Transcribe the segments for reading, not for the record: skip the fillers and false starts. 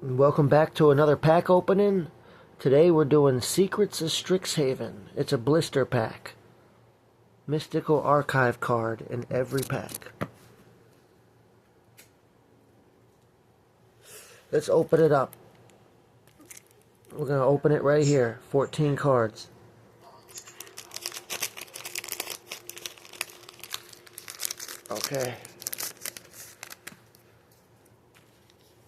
Welcome back to another pack opening. Today we're doing Secrets of Strixhaven. It's a blister pack. Mystical archive card in every pack. Let's open it up. We're going to open it right here. 14 cards. Okay.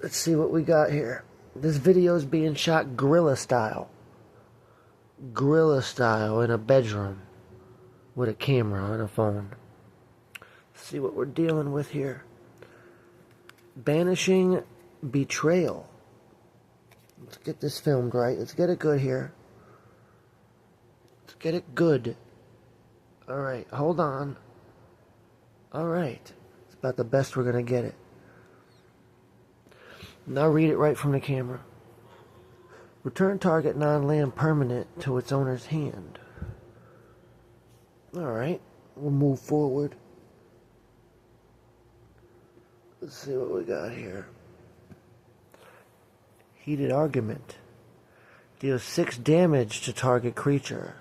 Let's see what we got here. This video is being shot guerrilla style. Guerrilla style in a bedroom with a camera and a phone. Let's see what we're dealing with here. Banishing Betrayal. Let's get this filmed right. Let's get it good here. Let's get it good. Alright, hold on. Alright. It's about the best we're going to get it. Now read it right from the camera. Return target non-land permanent to its owner's hand. Alright, we'll move forward. Let's see what we got here. Heated Argument. Deals 6 damage to target creature.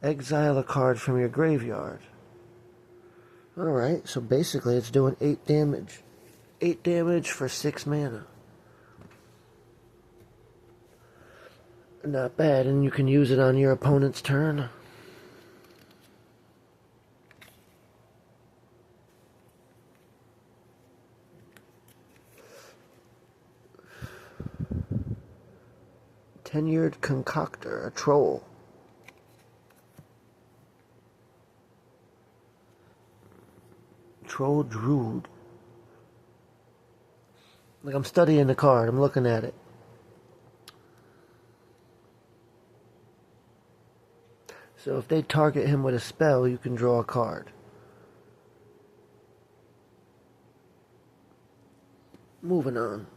Exile a card from your graveyard. Alright, so basically it's doing 8 damage. 8 damage for 6 mana. Not bad, and you can use it on your opponent's turn. Tenured Concoctor, a troll. Troll Druid. Like, I'm studying the card, I'm looking at it. So if they target him with a spell, you can draw a card. Moving on.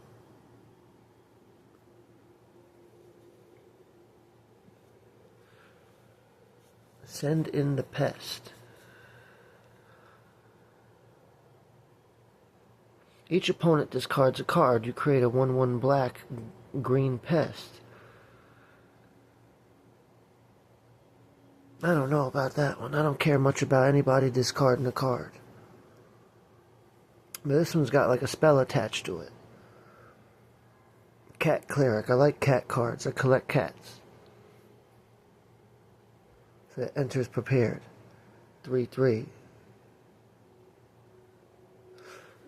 Send in the Pest. Each opponent discards a card. You create a 1/1 black green pest. I don't know about that one. I don't care much about anybody discarding a card. But this one's got like a spell attached to it. Cat Cleric. I like cat cards. I collect cats. So it enters prepared. 3/3.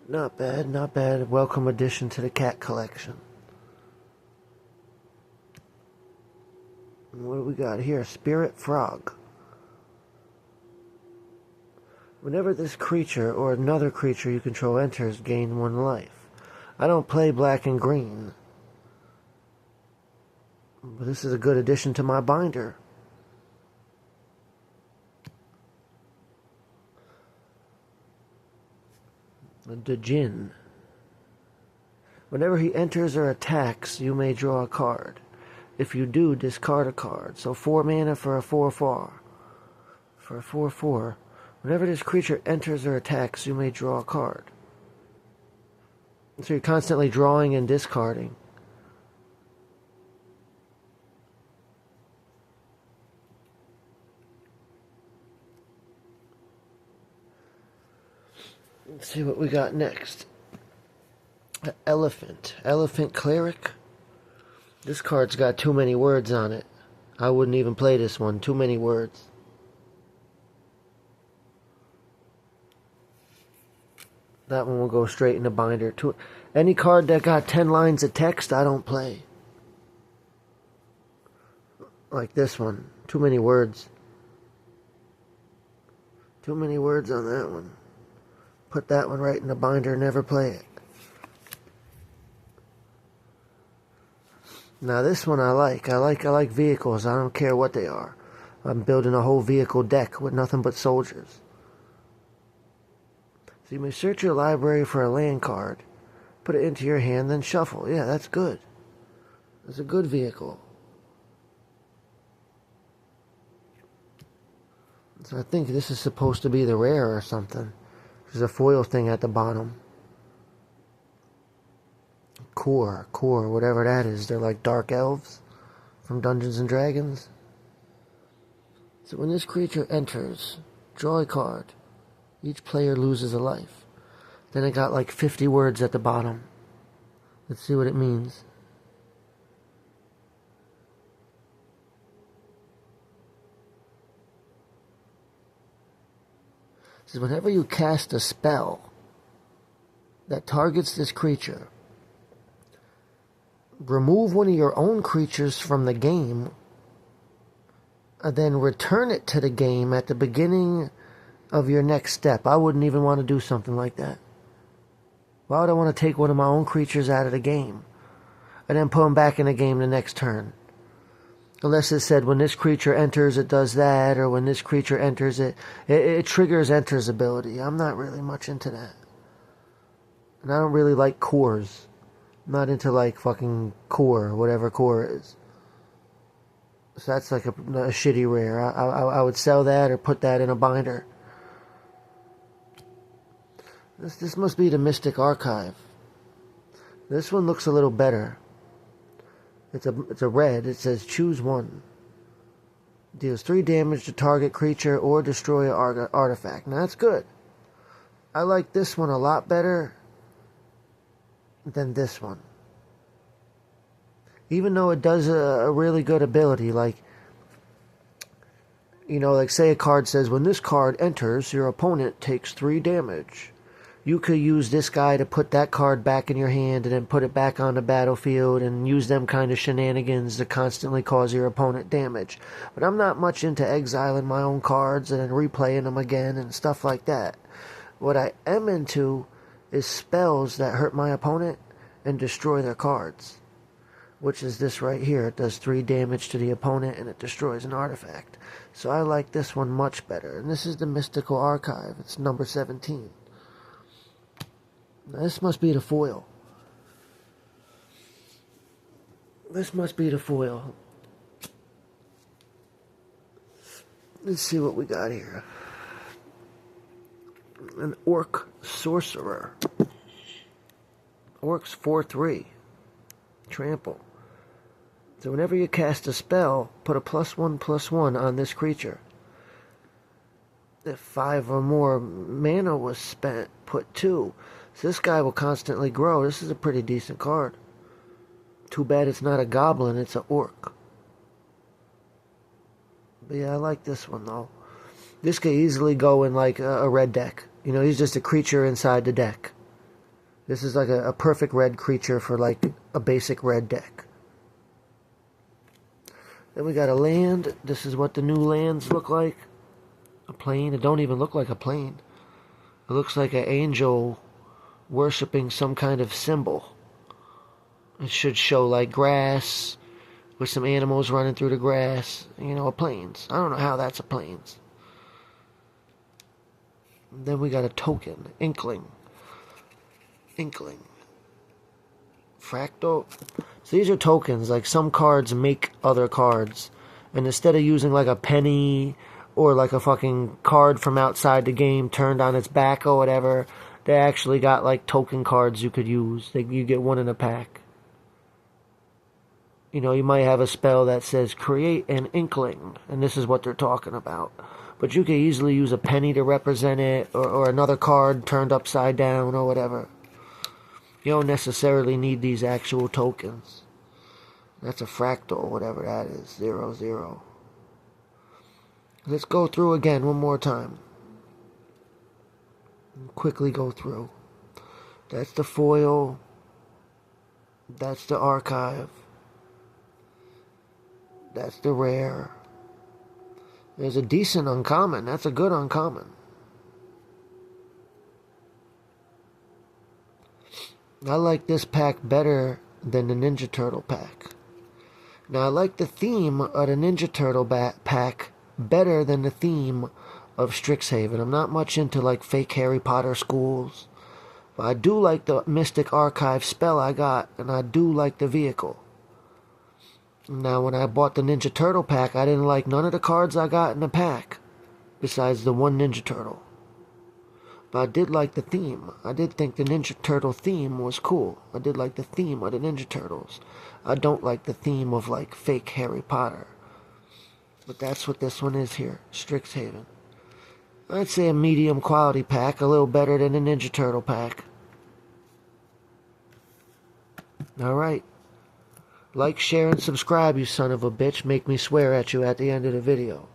Not bad, not bad. Welcome addition to the cat collection. And what do we got here? Spirit Frog. Whenever this creature or another creature you control enters, gain 1 life. I don't play black and green, but this is a good addition to my binder. The Djinn. Whenever he enters or attacks, you may draw a card. If you do, discard a card. So 4 mana for a 4/4. For a 4/4. Whenever this creature enters or attacks, you may draw a card. So you're constantly drawing and discarding. Let's see what we got next. Elephant. Elephant Cleric. This card's got too many words on it. I wouldn't even play this one. Too many words. That one will go straight in the binder. Any card that got 10 lines of text, I don't play. Like this one. Too many words. Too many words on that one. Put that one right in the binder, never play it. Now this one I like. I like vehicles. I don't care what they are. I'm building a whole vehicle deck with nothing but soldiers. So you may search your library for a land card, put it into your hand, then shuffle. Yeah, that's good. That's a good vehicle. So I think this is supposed to be the rare or something. There's a foil thing at the bottom. core, whatever that is. They're like dark elves from Dungeons and Dragons. So when this creature enters, draw a card. Each player loses a life. Then it got like 50 words at the bottom. Let's see what it means. It says whenever you cast a spell that targets this creature, remove one of your own creatures from the game, and then return it to the game at the beginning of your next step. I wouldn't even want to do something like that. Why would I want to take one of my own creatures out of the game and then put them back in the game the next turn? Unless it said when this creature enters it does that, or when this creature enters it triggers enters ability. I'm not really much into that. And I don't really like cores. I'm not into like fucking core, whatever core is. So that's like a shitty rare. I would sell that or put that in a binder. This must be the Mystic Archive. This one looks a little better. It's a red. It says choose one. Deals 3 damage to target creature or destroy an artifact. Now that's good. I like this one a lot better than this one. Even though it does a really good ability, like, you know, like say a card says when this card enters, your opponent takes 3 damage. You could use this guy to put that card back in your hand and then put it back on the battlefield and use them kind of shenanigans to constantly cause your opponent damage. But I'm not much into exiling my own cards and then replaying them again and stuff like that. What I am into is spells that hurt my opponent and destroy their cards. Which is this right here. It does 3 damage to the opponent and it destroys an artifact. So I like this one much better. And this is the Mystical Archive. It's number 17. Now, this must be the foil. This must be the foil. Let's see what we got here. An Orc Sorcerer. Orcs 4/3. Trample. So whenever you cast a spell, put a +1/+1 on this creature. If 5 or more mana was spent, put 2. So this guy will constantly grow. This is a pretty decent card. Too bad it's not a goblin, it's an orc. But yeah, I like this one though. This could easily go in like a red deck. You know, he's just a creature inside the deck. This is like a perfect red creature for like a basic red deck. Then we got a land. This is what the new lands look like. A plane. It don't even look like a plane. It looks like an angel worshipping some kind of symbol. It should show like grass with some animals running through the grass. You know, a plains. I don't know how that's a plains. Then we got a token. Inkling. Fractal. So these are tokens. Like some cards make other cards. And instead of using like a penny or like a fucking card from outside the game turned on its back or whatever, they actually got like token cards you could use. You get one in a pack. You know, you might have a spell that says create an inkling. And this is what they're talking about. But you could easily use a penny to represent it. Or another card turned upside down or whatever. You don't necessarily need these actual tokens. That's a fractal, whatever that is. 0, 0. Let's go through again one more time. Quickly go through. That's the foil. That's the archive. That's the rare. There's a decent uncommon. That's a good uncommon. I like this pack better than the Ninja Turtle pack. Now, I like the theme of the Ninja Turtle pack better than the theme of Strixhaven. I'm not much into, like, fake Harry Potter schools. But I do like the Mystic Archive spell I got, and I do like the vehicle. Now, when I bought the Ninja Turtle pack, I didn't like none of the cards I got in the pack, besides the one Ninja Turtle. But I did like the theme. I did think the Ninja Turtle theme was cool. I did like the theme of the Ninja Turtles. I don't like the theme of, like, fake Harry Potter. But that's what this one is here. Strixhaven. I'd say a medium quality pack. A little better than the Ninja Turtle pack. Alright. Like, share, and subscribe, you son of a bitch. Make me swear at you at the end of the video.